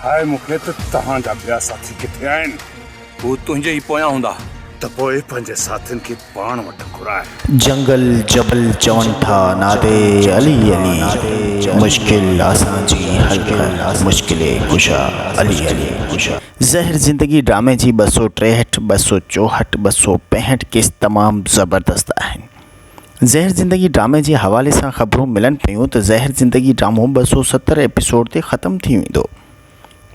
हाय मूंखे त तव्हांजा ॿिया साथी किथे आहिनि? हू तुंहिंजे ई पोयां हूंदा। त पोइ पंहिंजे साथियुनि खे पाण वटि घुराए। जंगल जबल चवनि था नादे अली अली, मुश्किल आसान जी हल कर मुश्किलें कुशा अली अली कुशा। ज़हर ज़िंदगी ड्रामे जी 263, 264, 265 किस्त तमामु ज़बरदस्त आहिनि। ज़हर ज़िंदगी ड्रामे जे हवाले सां ख़बरूं मिलनि पियूं त ज़हर ज़िंदगी ड्रामो 270 एपिसोड ते ख़तमु थी वेंदो।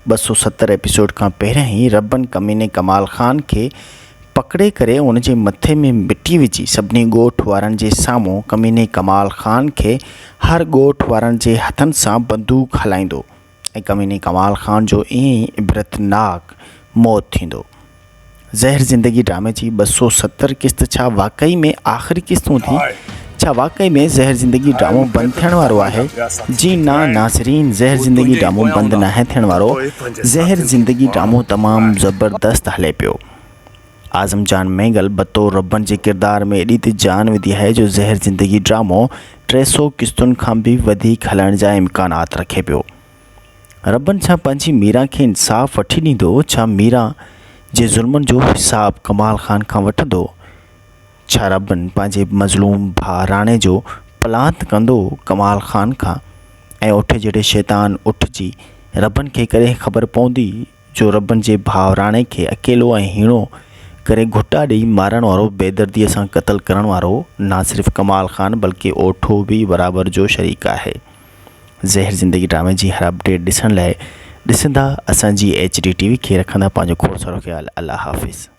270 एपिसोड खां पहिरियों ई रब्बन कमीने कमाल ख़ान खे पकड़े करे उन जे मथे में मिटी विझी सभिनी ॻोठ वारनि जे साम्हूं कमीने कमाल ख़ान खे हर ॻोठ वारनि जे हथनि सां बंदूक हलाईंदो ऐं कमीने कमाल ख़ान जो ईअं ई इबरतनाक मौत थींदो। ज़हर ज़िंदगी ड्रामे जी 270 किस्त छा वाक़ई में आख़िरी किस्त हूंदी? छा वाक़ई में ज़हर ज़िंदगी ड्रामो बंदि थियण वारो आहे? जी ना नाज़रीन, ज़हर ज़िंदगी ड्रामो बंदि नाहे थियण वारो। ज़हर ज़िंदगी ड्रामो तमामु ज़बरदस्त हले पियो। आज़म जान मेंगल बतौर रब्बन जे किरदार में एॾी त जान विधी आहे जो ज़हर ज़िंदगी ड्रामो 300 किस्तुनि खां बि वधीक हलण जा इम्कानात रखे पियो। रब्बन छा पंहिंजी मीरा खे इंसाफ़ वठी ॾींदो? छा मीरा जे ज़ुल्मनि जो हिसाब कमाल ख़ान खां वठंदो? छा रब्बन पंहिंजे मज़लूम भाउ राणे जो पलांत कंदो कमाल ख़ान खां? ऐं उठ जहिड़े शैतान उठ जी रब्बन खे कॾहिं ख़बर पवंदी जो रब्बन जे भाउ राणे खे अकेलो ऐं हीणो करे घुटा ॾेई मारण वारो, बेदर्दीअ सां क़तल करण वारो ना सिर्फ़ु कमाल ख़ान बल्कि ओठो बि बराबर जो शरीक आहे। ज़हर ज़िंदगी ड्रामे जी हर अपडेट ॾिसण लाइ ॾिसंदा असांजी HD TV खे। रखंदा पंहिंजो खोड़ सारो ख़्यालु। अल्लाह हाफ़िज़।